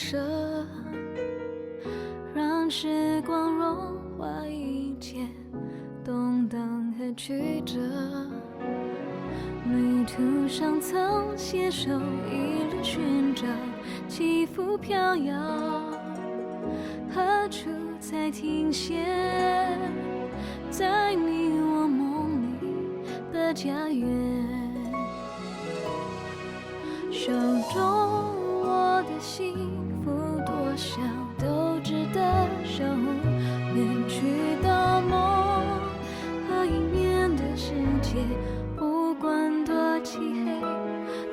舍，让时光融化一切动荡和曲折。旅途上曾携手一路寻找，起伏飘摇，何处才停歇？在你我梦里的家园，手中我的幸福多少都值得守护，远去的梦和迎面的世界，不管多漆黑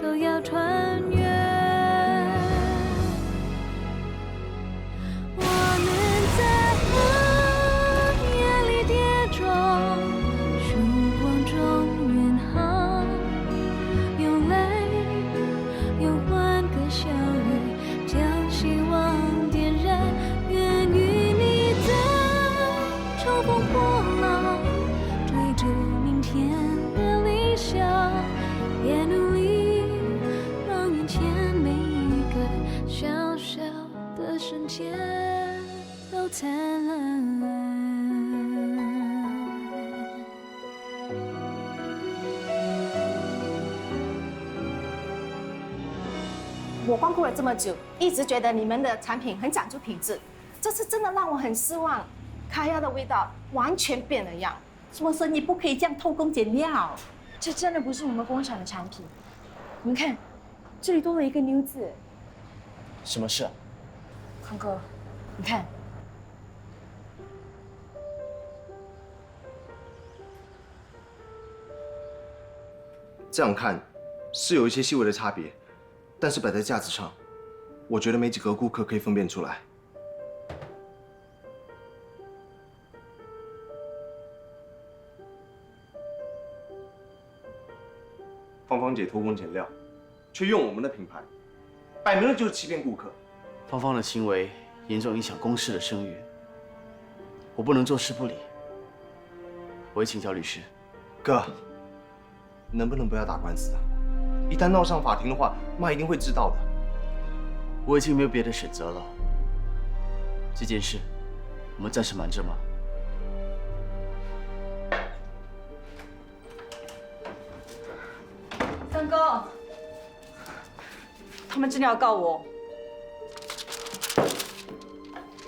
都要穿越。我们在黑夜里跌撞，曙光中远航，用泪用欢歌笑语将希望点燃，愿与你的乘风破浪，追着明天的理想，也努力让眼前每一个小小的瞬间都灿烂。我光顾了这么久，一直觉得你们的产品很讲究品质，这次真的让我很失望。卡亚的味道完全变了样。做生意不可以这样偷工减料。这真的不是我们工厂的产品。你们看，这里多了一个妞字。什么事？康哥，你看，这样看是有一些细微的差别，但是摆在架子上，我觉得没几个顾客可以分辨出来。芳芳姐偷工减料，却用我们的品牌，摆明了就是欺骗顾客。芳芳的行为严重影响公司的声誉，我不能坐视不理。我会请教律师。哥，能不能不要打官司啊？一旦闹上法庭的话，妈一定会知道的。我已经没有别的选择了。这件事，我们暂时瞒着吗？三哥，他们真的要告我。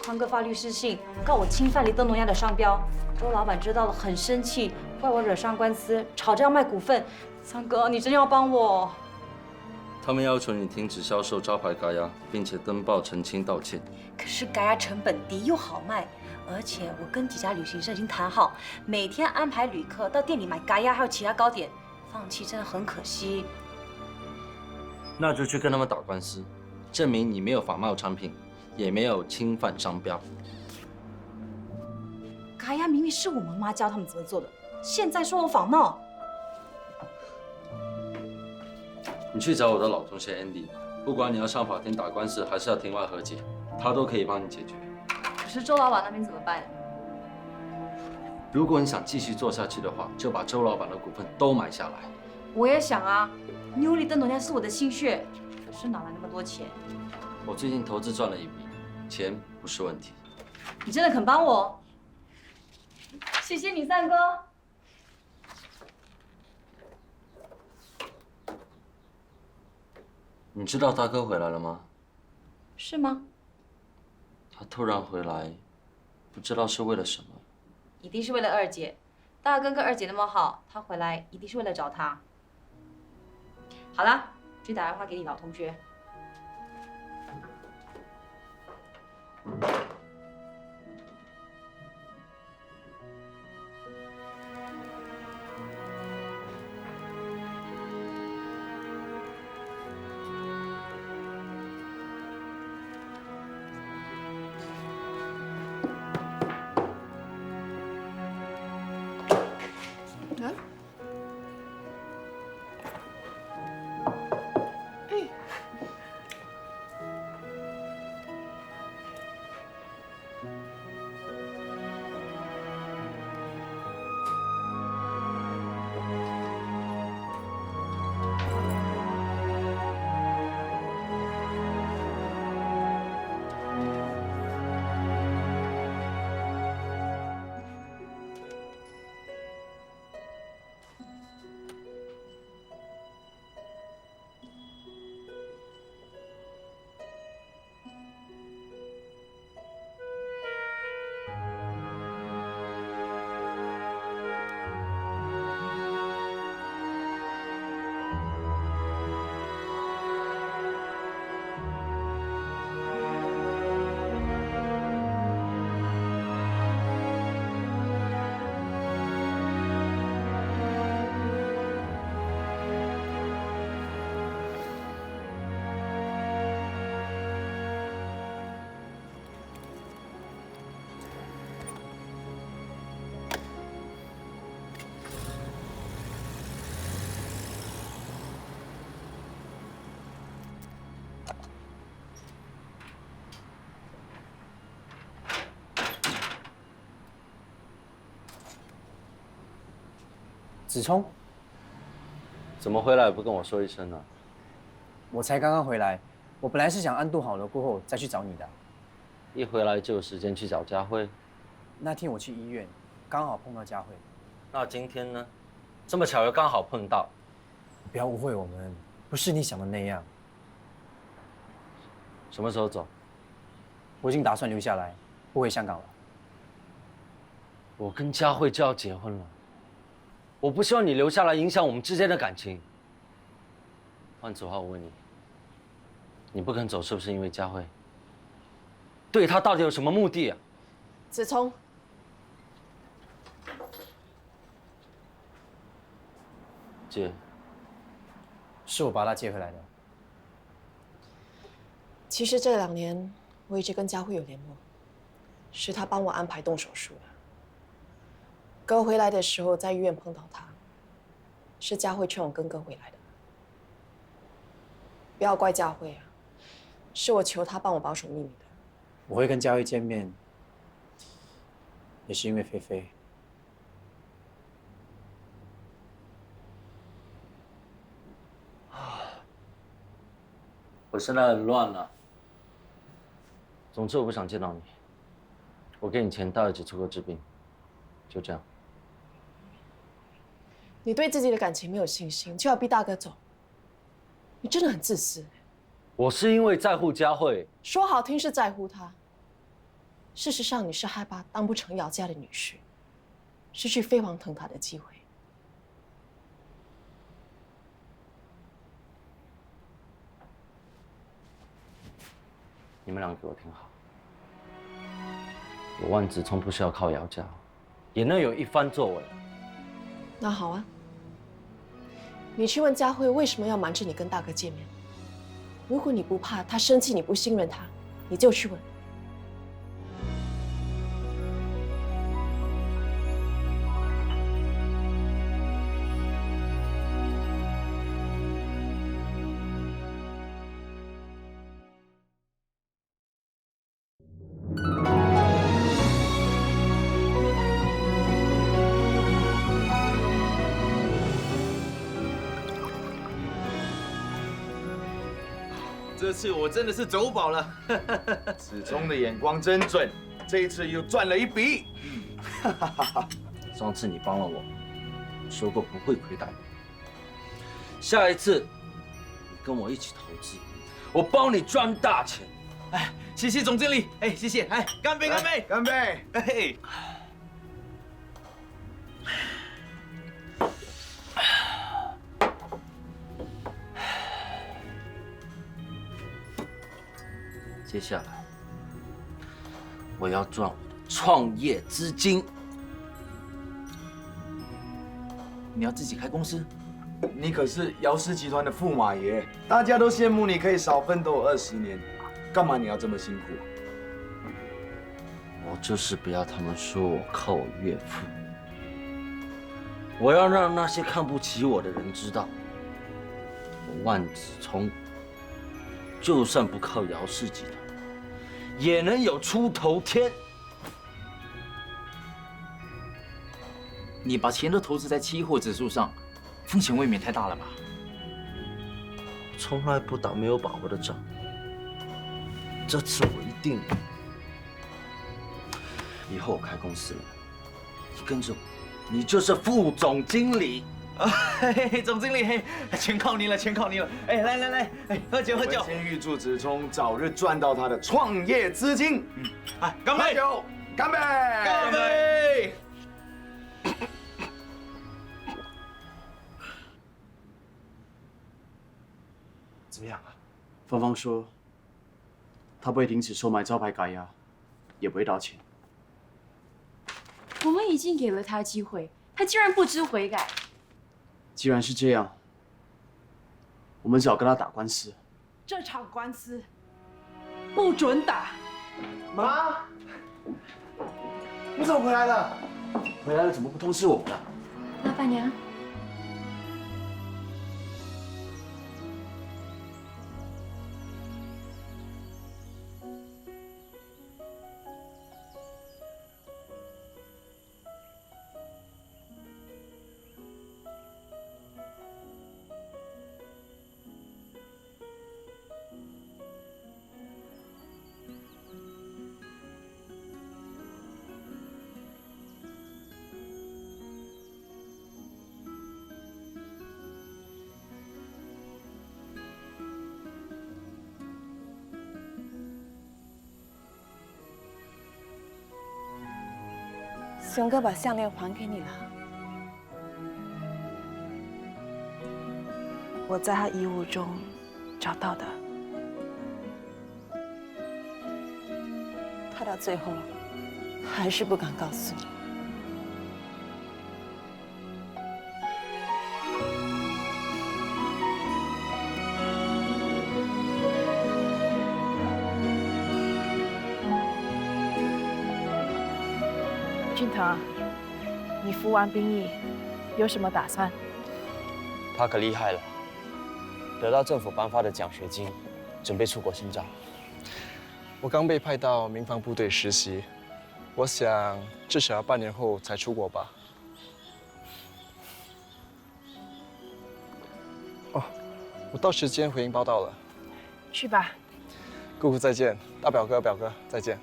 宽哥发律师信告我侵犯黎登农药的商标，周老板知道了很生气，怪我惹上官司，吵着要卖股份。三哥，你真的要帮我？他们要求你停止销售招牌嘎牙，并且登报澄清道歉。可是嘎牙成本低又好卖，而且我跟几家旅行社已经谈好，每天安排旅客到店里买嘎牙还有其他糕点，放弃真的很可惜。那就去跟他们打官司，证明你没有仿冒产品，也没有侵犯商标。嘎牙明明是我妈妈教他们怎么做的，现在说我仿冒。你去找我的老同学 Andy， 不管你要上法庭打官司，还是要庭外和解，他都可以帮你解决。可是周老板那边怎么办？如果你想继续做下去的话，就把周老板的股份都买下来。我也想啊，妞里登农家是我的心血，可是哪来那么多钱？我最近投资赚了一笔，钱不是问题。你真的肯帮我？谢谢你，三哥。你知道大哥回来了吗？是吗？他突然回来，不知道是为了什么。一定是为了二姐。大哥跟二姐那么好，他回来一定是为了找她。好了，去打电话给你老同学。子聪，怎么回来也不跟我说一声呢？我才刚刚回来，我本来是想安顿好了过后再去找你的。一回来就有时间去找佳慧。那天我去医院，刚好碰到佳慧。那今天呢？这么巧又刚好碰到。不要误会我们，不是你想的那样。什么时候走？我已经打算留下来，不回香港了。我跟佳慧就要结婚了，我不希望你留下来影响我们之间的感情。换句话我问你，你不肯走是不是因为佳慧？对她到底有什么目的啊？子聪，姐，是我把她接回来的。其实这2年我一直跟佳慧有联络，是她帮我安排动手术的。哥回来的时候在医院碰到她，是佳慧劝我跟哥回来的。不要怪佳慧啊，是我求她帮我保守秘密的。我会跟佳慧见面，也是因为菲菲。我现在很乱了。总之我不想见到你。我给你钱带儿子出国治病，就这样。你对自己的感情没有信心，就要逼大哥走，你真的很自私。我是因为在乎佳慧。说好听是在乎她，事实上你是害怕当不成姚家的女婿，失去飞黄腾达的机会。你们两个给我听好，我万子聪不是要靠姚家，也能有一番作为。那好啊，你去问佳慧为什么要瞒着你跟大哥见面。如果你不怕他生气，你不信任他，你就去问。这次我真的是走宝了，子聪的眼光真准，这一次又赚了一笔。上次你帮了我，说过不会亏待你。下一次，你跟我一起投资，我帮你赚大钱。哎，谢谢总经理，哎，谢谢，哎，干杯，干杯，干杯！哎。接下来，我要赚我的创业资金。你要自己开公司？你可是姚氏集团的驸马爷，大家都羡慕你可以少奋斗20年，干嘛你要这么辛苦？我就是不要他们说我靠我岳父。我要让那些看不起我的人知道，我万子聪就算不靠姚氏集团，也能有出头天。你把钱都投资在期货指数上，风险未免太大了吧？从来不打没有把握的仗，这次我一定赢。以后我开公司了，你跟着我，你就是副总经理。嘿，总经理，嘿，全靠你了，全靠你了！哎，来来来，哎，喝酒喝酒！先预祝子聪早日赚到他的创业资金。哎，干杯！喝酒，干杯！干杯！怎么样啊？芳芳说，她不会停止收买招牌改压，也不会道歉。我们已经给了他机会，他竟然不知悔改。既然是这样，我们只好跟他打官司。这场官司不准打。妈，你怎么回来了？回来了怎么不通知我们呢？老板娘，雄哥把项链还给你了。我在他衣物中找到的。他到最后还是不敢告诉你。俊腾，你服完兵役，有什么打算？他可厉害了，得到政府颁发的奖学金，准备出国深造。我刚被派到民防部队实习，我想至少要半年后才出国吧。哦，我到时间回营报道了。去吧。姑姑再见，大表哥、表哥再见。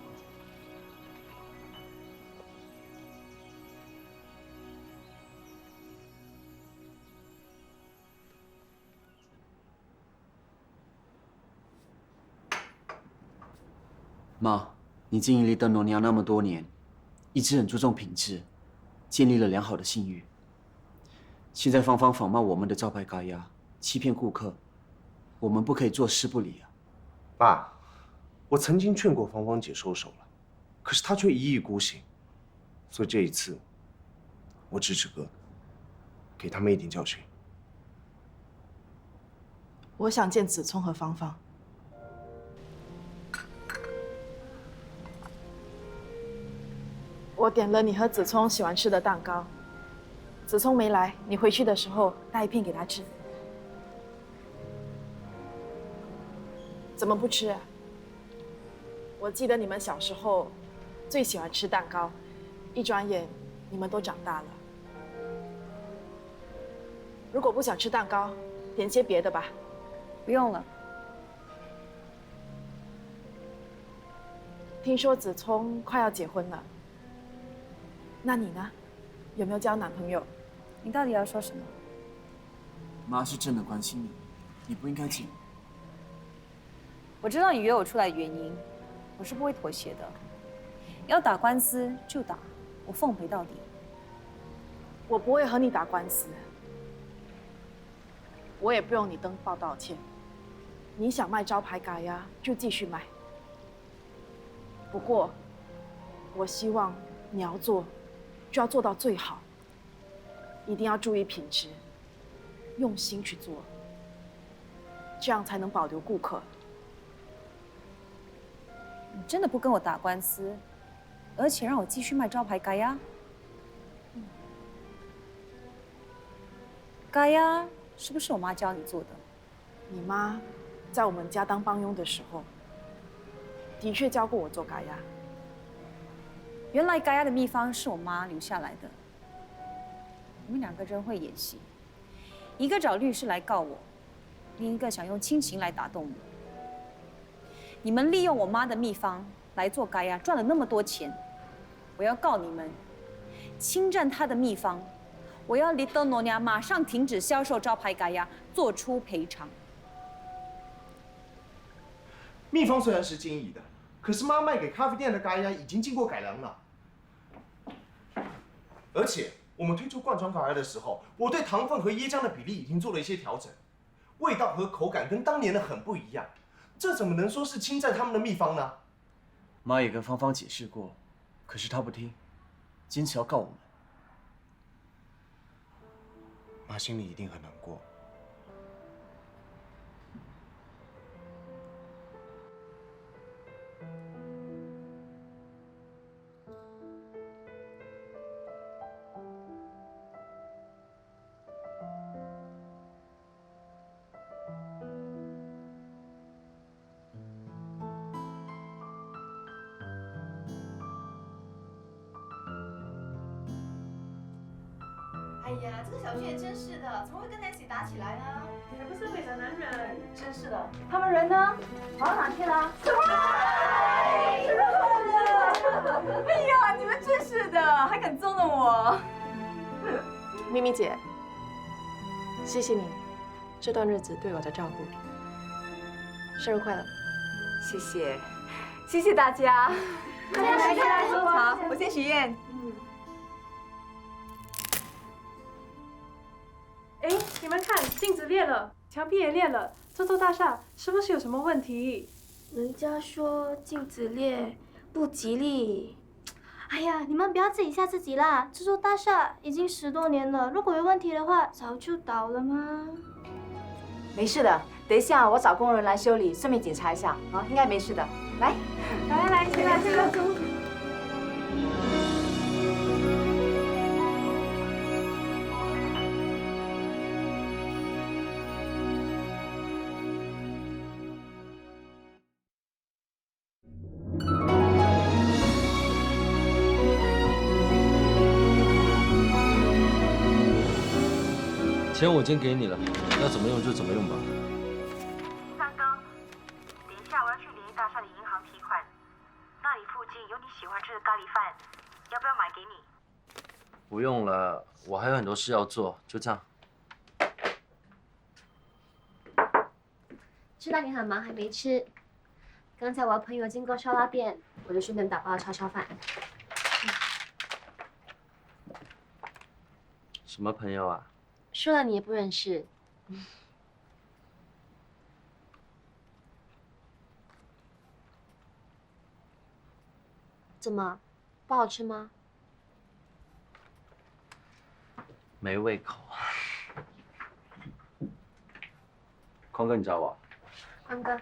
妈，你经营丽登农娘那么多年，一直很注重品质，建立了良好的信誉。现在芳芳仿冒我们的招牌咖鸭，欺骗顾客，我们不可以坐视不理啊！爸，我曾经劝过芳芳姐收手了，可是她却一意孤行，所以这一次，我支持哥，给他们一点教训。我想见子聪和芳芳。我点了你和子聪喜欢吃的蛋糕。子聪没来，你回去的时候带一片给他吃。怎么不吃啊？我记得你们小时候最喜欢吃蛋糕，一转眼你们都长大了。如果不想吃蛋糕，点些别的吧。不用了。听说子聪快要结婚了。那你呢？有没有交男朋友？你到底要说什么？妈是真的关心你，你不应该紧。我知道你约我出来的原因，我是不会妥协的。要打官司就打，我奉陪到底。我不会和你打官司，我也不用你登报道歉。你想卖招牌咖呀，就继续卖。不过，我希望你要做，就要做到最好，一定要注意品质，用心去做，这样才能保留顾客。你真的不跟我打官司，而且让我继续卖招牌咖呀？咖呀，是不是我妈教你做的？你妈在我们家当帮佣的时候，的确教过我做咖呀。原来咖呀的秘方是我妈留下来的。你们两个真会演戏，一个找律师来告我，另一个想用亲情来打动我。你们利用我妈的秘方来做咖呀，赚了那么多钱，我要告你们侵占她的秘方，我要Little Nyonya马上停止销售招牌咖呀，做出赔偿。秘方虽然是金怡的，可是妈卖给咖啡店的咖呀已经经过改良了。而且我们推出罐装咖呀的时候，我对糖分和椰浆的比例已经做了一些调整，味道和口感跟当年的很不一样。这怎么能说是侵占他们的秘方呢？妈也跟芳芳解释过，可是她不听，坚持要告我们。妈心里一定很难过。哎呀，这个小俊也真是的，怎么会跟他一起打起来呢？还不是为了男人，真是的。他们人呢？跑到哪去了？生日快乐！哎呀，你们真是的，还敢捉弄我！咪咪姐，谢谢你这段日子对我的照顾，生日快乐！谢谢，谢谢大家。来，好，我先许愿。哎，你们看，镜子裂了，墙壁也裂了，这座大厦是不是有什么问题？人家说镜子裂不吉利。哎呀，你们不要自己吓自己啦！这座大厦已经10多年了，如果有问题的话，早就倒了吗？没事的，等一下我找工人来修理，顺便检查一下，好，应该没事的。来，来，进来，走。钱我已经给你了，要怎么用就怎么用吧。三哥，等一下我要去联谊大厦的银行提款，那里附近有你喜欢吃的咖喱饭，要不要买给你？不用了，我还有很多事要做，就这样。知道你很忙还没吃，刚才我朋友经过烧腊店，我就顺便打包了叉烧饭。什么朋友啊？说了你也不认识。怎么，不好吃吗？没胃口。匡哥，你找我？匡哥，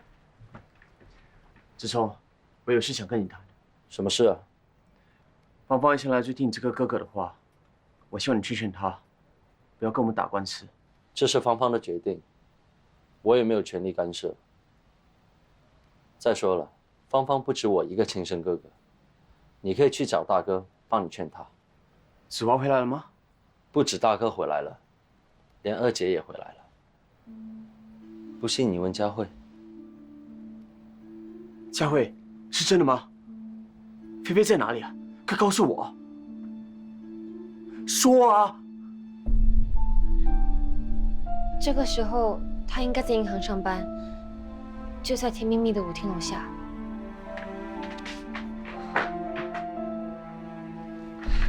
子聪，我有事想跟你谈。什么事啊？芳芳一向来最听你这个哥哥的话，我希望你劝劝他，不要跟我们打官司。这是芳芳的决定，我也没有权利干涉。再说了，芳芳不止我一个亲生哥哥，你可以去找大哥帮你劝他。子华回来了吗？不止大哥回来了，连二姐也回来了。不信你问佳慧。佳慧，是真的吗？菲菲在哪里啊？快告诉我！说啊！这个时候他应该在银行上班，就在甜蜜蜜的舞厅楼下。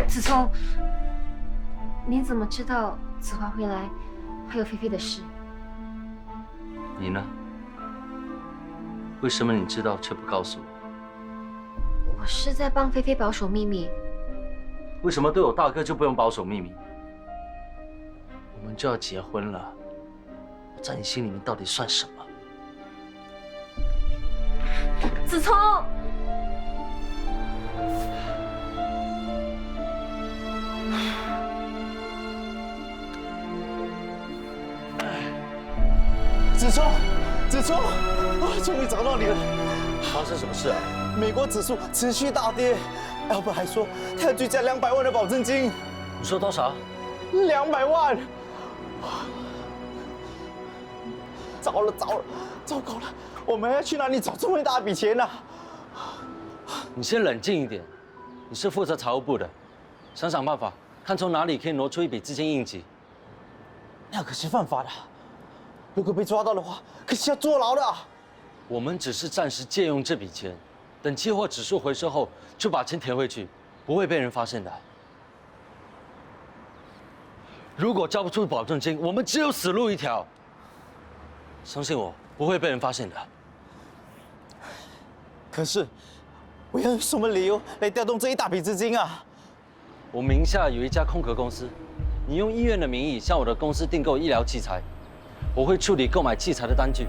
子聪，你怎么知道子华回来还有菲菲的事？你呢？为什么你知道却不告诉我？我是在帮菲菲保守秘密。为什么对我大哥就不用保守秘密？我们就要结婚了，我在你心里面到底算什么？子聪，子聪，子聪，我终于找到你了！发生什么事啊？美国指数持续大跌，Albert还说他要追加200万的保证金。你说多少？200万！糟了，糟糕了！我们要去哪里找这么一大笔钱呢？你先冷静一点，你是负责财务部的，想想办法，看从哪里可以挪出一笔资金应急。那可是犯法的，如果被抓到的话，可是要坐牢的。我们只是暂时借用这笔钱，等期货指数回收后就把钱填回去，不会被人发现的。如果交不出保证金，我们只有死路一条。相信我，不会被人发现的。可是，我要用什么理由来调动这一大笔资金啊？我名下有一家空壳公司，你用医院的名义向我的公司订购医疗器材，我会处理购买器材的单据。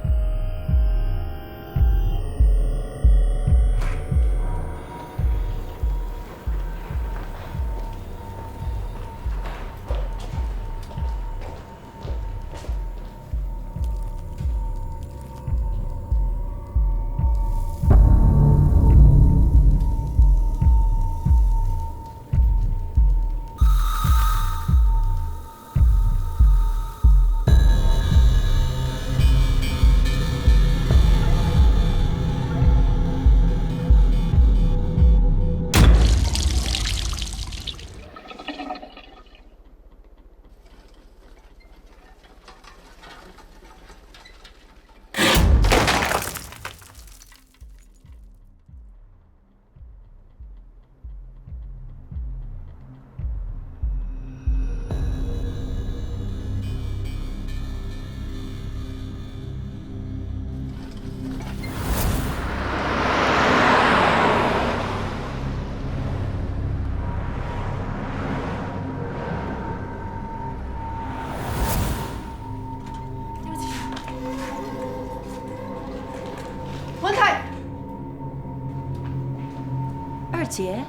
姐。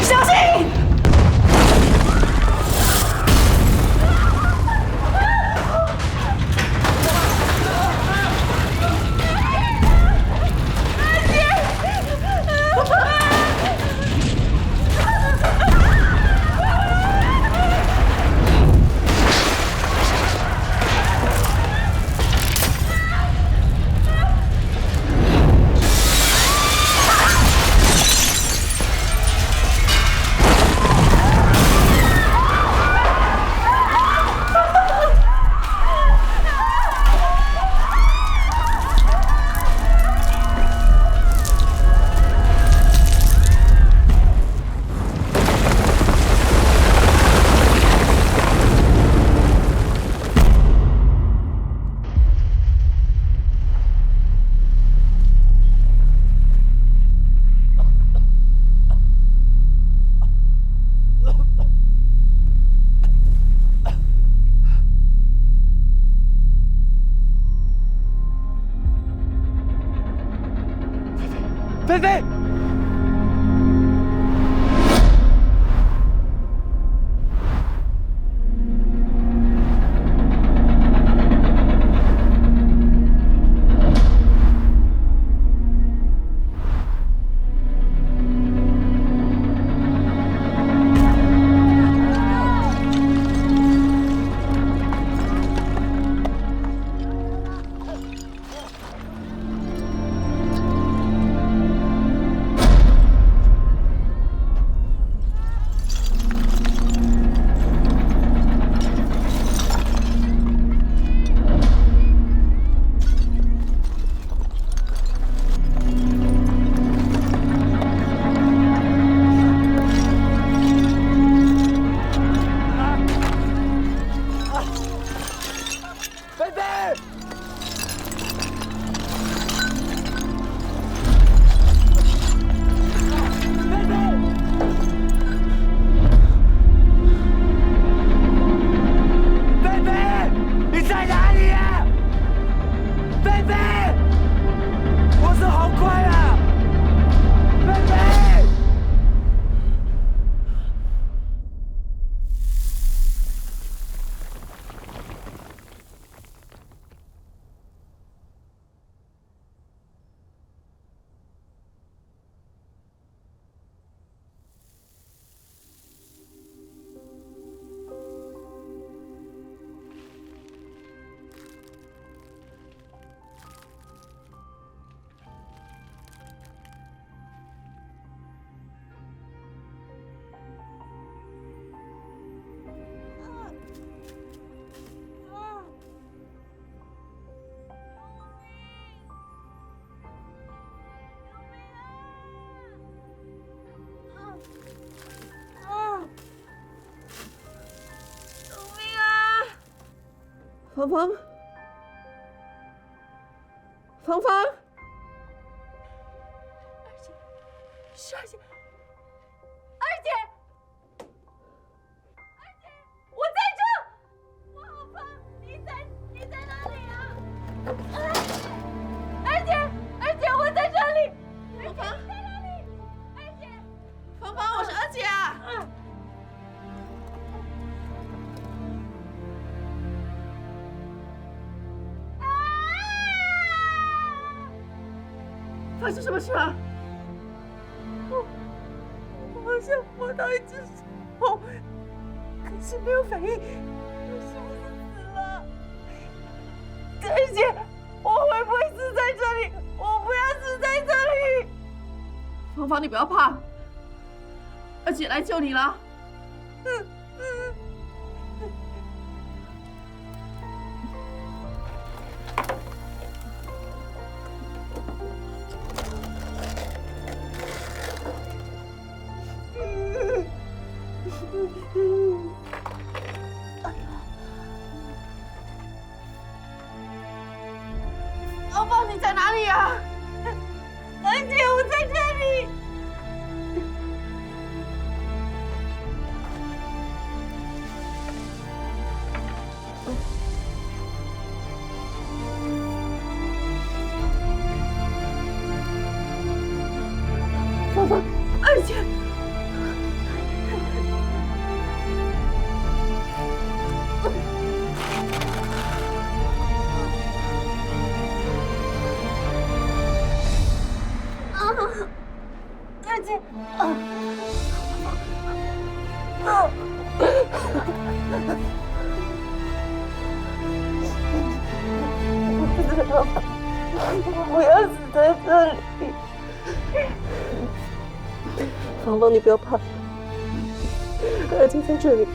小心！菲菲，芳芳，芳芳，是二姐，我在这，我好怕，你在哪里啊？二姐，我在这里，芳芳，在哪里？二姐，芳芳，我是二姐啊。发生什么事了？我好像摸到一只手，可是没有反应，我是不是死了？二姐，我会不会死在这里？我不要死在这里！芳芳，你不要怕，二姐来救你了。芳芳，你在哪里呀？二姐，我在这里。姐。我不要死在这里。芳芳，你不要怕，儿子在这里。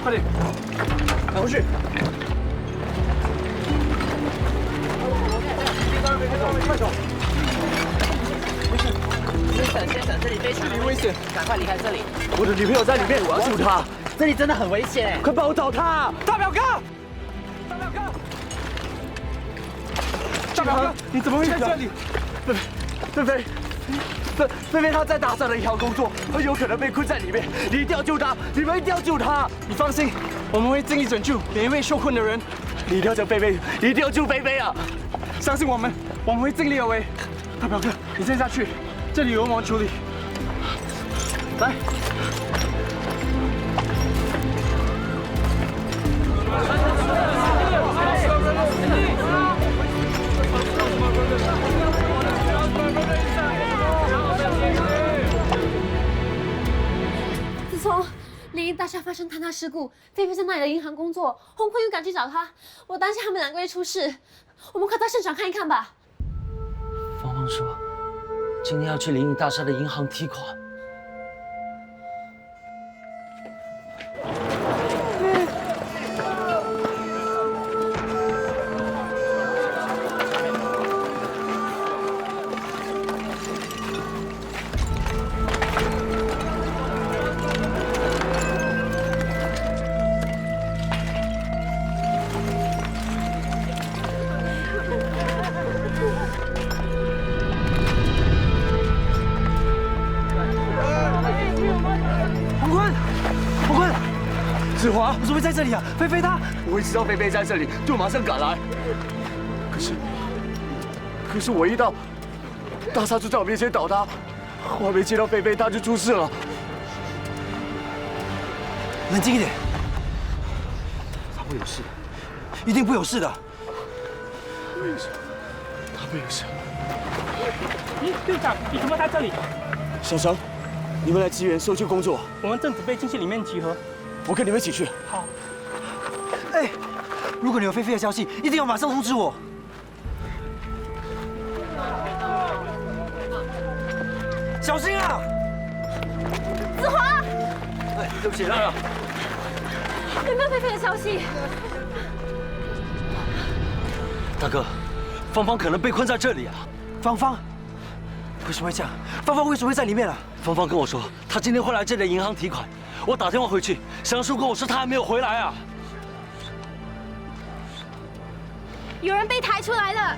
快点，赶回去！快走！先生，这里非常危险，赶快离开这里。我的女朋友在里面，我要救她。这里真的很危险，快帮我找她！大表哥，大表哥，大表哥，你怎么会在这里？菲菲她在大厦的银行工作，很有可能被困在里面。你一定要救她，你们一定要救她！你放心，我们会尽力拯救每一位受困的人。你一定要救菲菲，你一定要救菲菲啊！相信我们会尽力而为。大表哥，你先下去，这里由我们处理。来。自从联谊大厦发生坍塌事故，菲菲在那里的银行工作，洪坤又赶去找她，我担心他们两个会出事，我们快到现场看一看吧。芳芳说，今天要去联谊大厦的银行提款。子华，你怎么会在这里啊？菲菲她，我会知道菲菲在这里，就马上赶来。可是我一到大厦就在我面前倒塌，我还没见到菲菲，她就出事了。冷静一点，她会有事，一定不有事的。没有事，她没有事。队长，你怎么在这里？小程，你们来支援搜救工作。我们正准备进去里面集合。我跟你们一起去。好。哎，如果你有菲菲的消息，一定要马上通知我。小心啊！子华，哎，对不起，让让。有没有菲菲的消息？大哥，芳芳可能被困在这里啊。芳芳，为什么会这样？芳芳为什么会在里面啊？芳芳跟我说，她今天会来这里的银行提款。我打电话回去，祥叔跟我说他还没有回来啊。有人被抬出来了。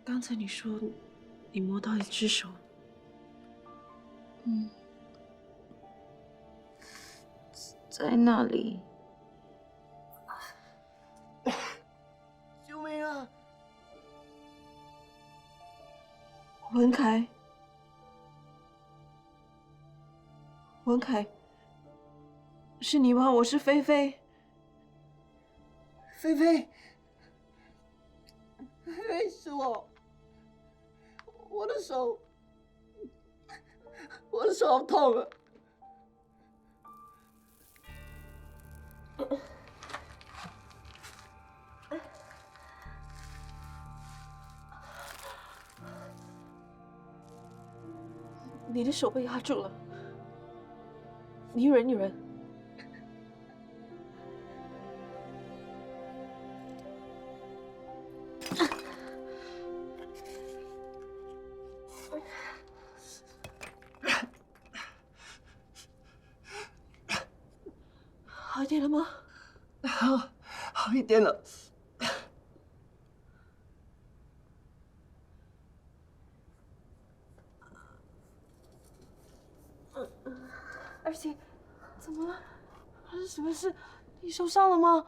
刚才你说你摸到一只手，在那里。救命啊！文凯，文凯，是你吗？我是菲菲。菲菲，菲菲是我的手我的手好痛啊！你的手被压住了，你忍一忍。好一点了吗？好一点了。二姐，怎么了？发生什么事？你受伤了吗？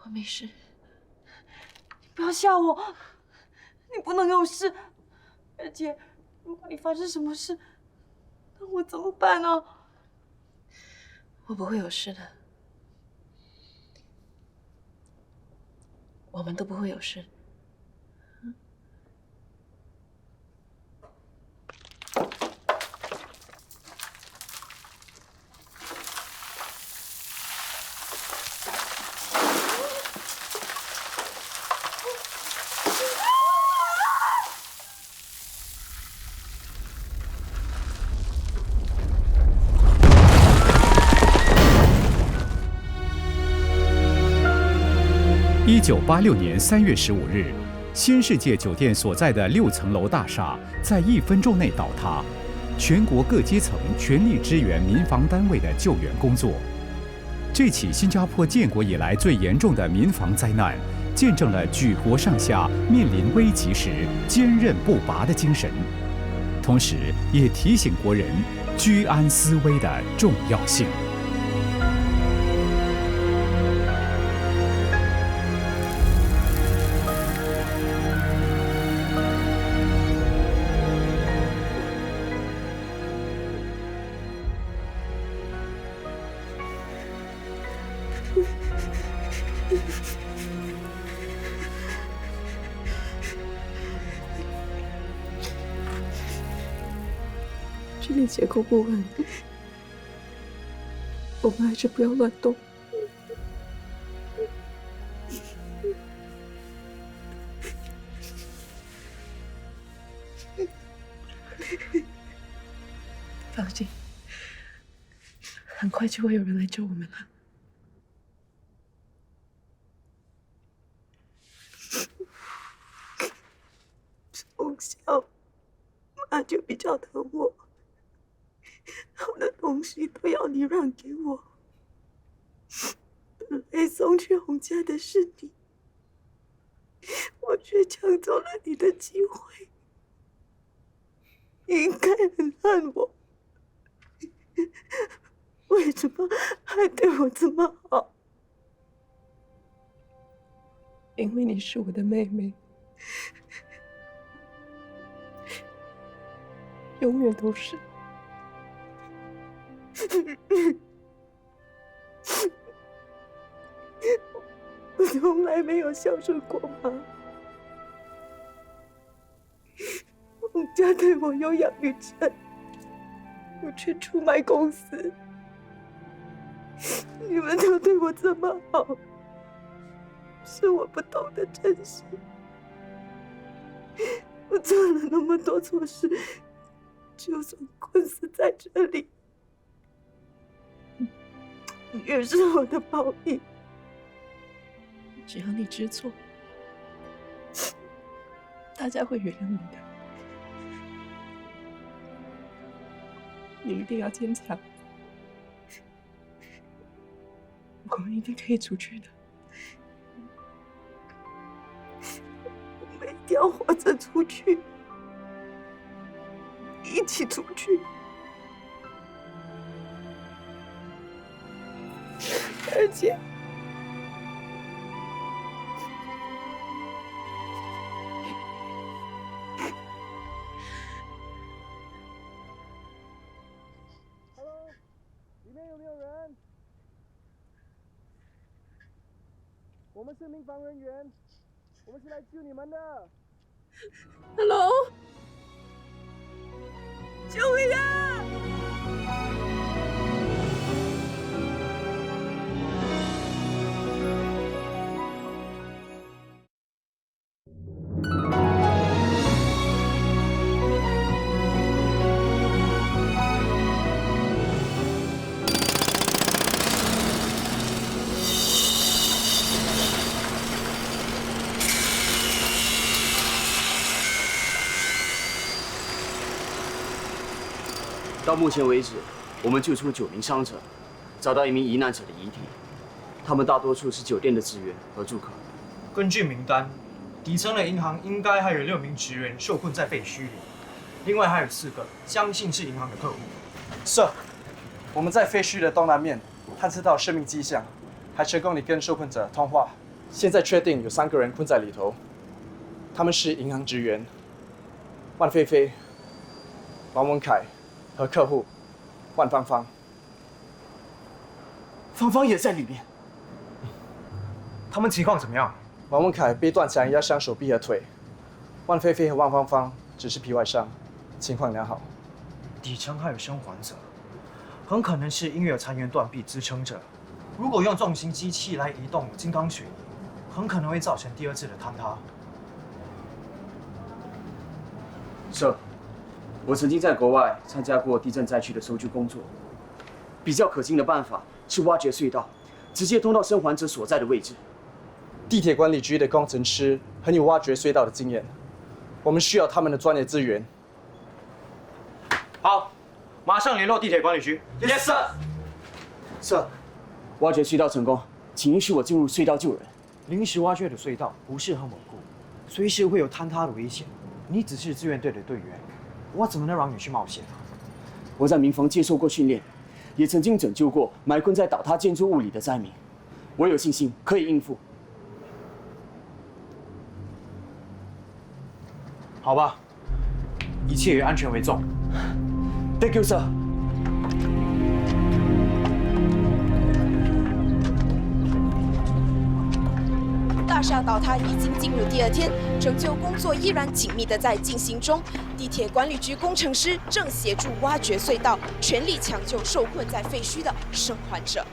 我没事。你不要吓我，你不能有事。二姐，如果你发生什么事，那我怎么办呢？我不会有事的，我们都不会有事。1986年3月15日，新世界酒店所在的6层楼大厦在1分钟内倒塌，全国各阶层全力支援民防单位的救援工作。这起新加坡建国以来最严重的民防灾难，见证了举国上下面临危急时坚韧不拔的精神，同时也提醒国人居安思危的重要性。这里结构不稳，我们还是不要乱动。放心，很快就会有人来救我们了。从小，妈就比较疼我。好的东西都要你让给我。本来送去洪家的是你，我却抢走了你的机会。你应该很恨我，为什么还对我这么好？因为你是我的妹妹，永远都是。我从来没有孝顺过妈，洪家对我有养育之恩，我却出卖公司。你们都对我这么好，是我不懂得珍惜。我做了那么多错事，就算困死在这里，也是我的报应。只要你知错，大家会原谅你的。你一定要坚强，我们一定可以出去的。我们一定要活着出去，一起出去。而且，里面有没有人？我们是民防人员，我们是来救你们的。Hello。救命啊！到目前为止，我们救出了9名伤者，找到1名罹难者的遗体，他们大多数是酒店的职员和住客。根据名单，底层的银行应该还有6名职员受困在废墟里，另外还有4个相信是银行的客户。Sir， 我们在废墟的东南面探测到生命迹象，还成功地跟受困者通话。现在确定有3个人困在里头，他们是银行职员万菲菲、王文凯和客户万芳芳。芳芳也在里面。他们情况怎么样？王文凯被断墙压伤手臂和腿，万菲菲和万芳芳只是皮外伤，情况良好。底层还有生还者，很可能是因为有残垣断壁支撑着。如果用重型机器来移动金刚水泥，很可能会造成第2次的坍塌。Sir， 我曾经在国外参加过地震灾区的搜救工作，比较可行的办法是挖掘隧道，直接通到生还者所在的位置。地铁管理局的工程师很有挖掘隧道的经验，我们需要他们的专业资源。好，马上联络地铁管理局。Yes, sir. Sir， 挖掘隧道成功，请允许我进入隧道救人。临时挖掘的隧道不是很稳固，随时会有坍塌的危险。你只是志愿队的队员，我怎么能让你去冒险？我在民防接受过训练，也曾经拯救过埋困在倒塌建筑物里的灾民，我有信心可以应付。好吧，一切以安全为重。Thank you, sir. 大厦倒塌已经进入第2天，拯救工作依然紧密地在进行中。地铁管理局工程师正协助挖掘隧道，全力抢救受困在废墟的生还者。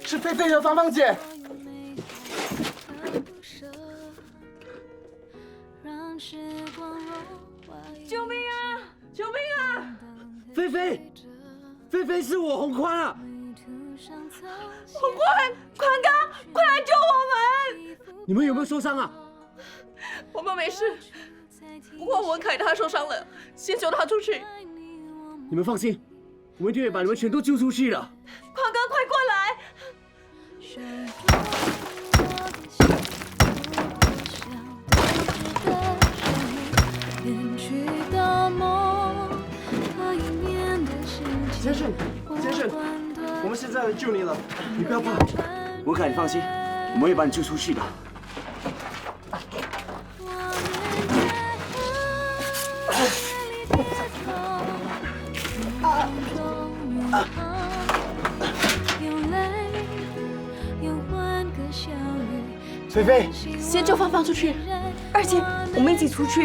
是菲菲和芳芳姐。救命啊！救命啊！菲菲，菲菲是我洪宽啊！洪宽，宽哥，快来救我们！你们有没有受伤啊？我们没事，不过文凯他受伤了，先救他出去。你们放心，我们一定会把你们全都救出去的。宽哥，快过来！先生，先生，我们现在来救你了，你不要怕。文凯，你放心，我们会把你救出去的。菲菲，先救芳芳出去，二姐，我们一起出去。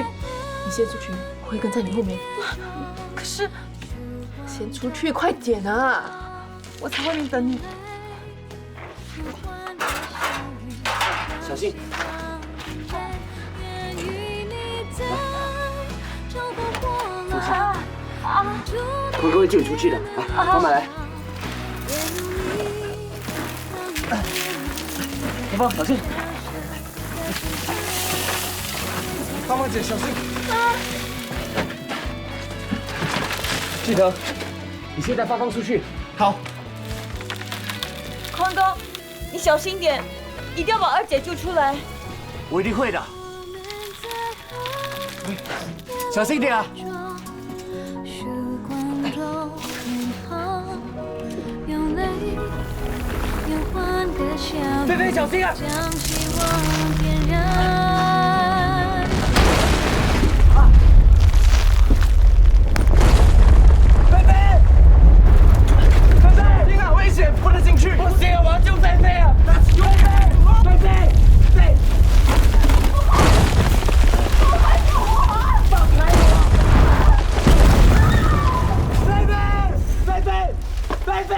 你先出去，我会跟在你后面。可是，先出去，快点啊！我在外面等你。小心。啊！坤哥会救你出去的，来，慢慢来。芳芳，小心！芳芳姐，小心！记得，你先带芳芳出去。好。宽哥，你小心点，一定要把二姐救出来。我一定会的。小心点啊！菲菲，小心啊！菲菲，应该危险，不能进去。不行，我要救菲菲啊！菲菲，放开我！菲菲！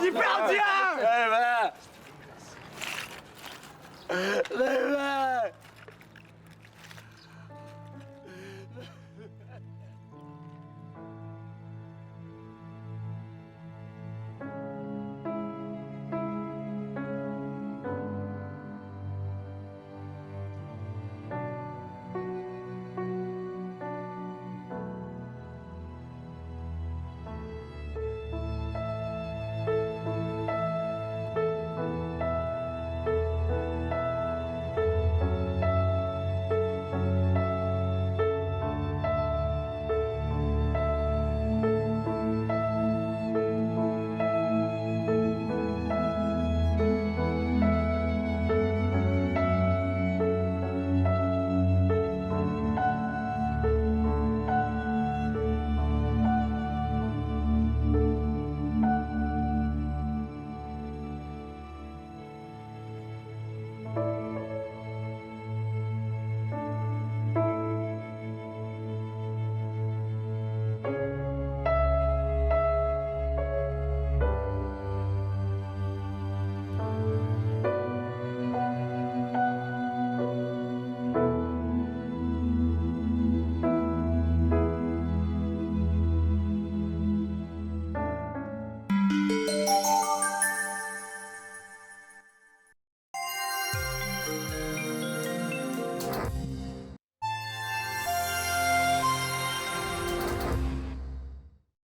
你不要这样！菲菲。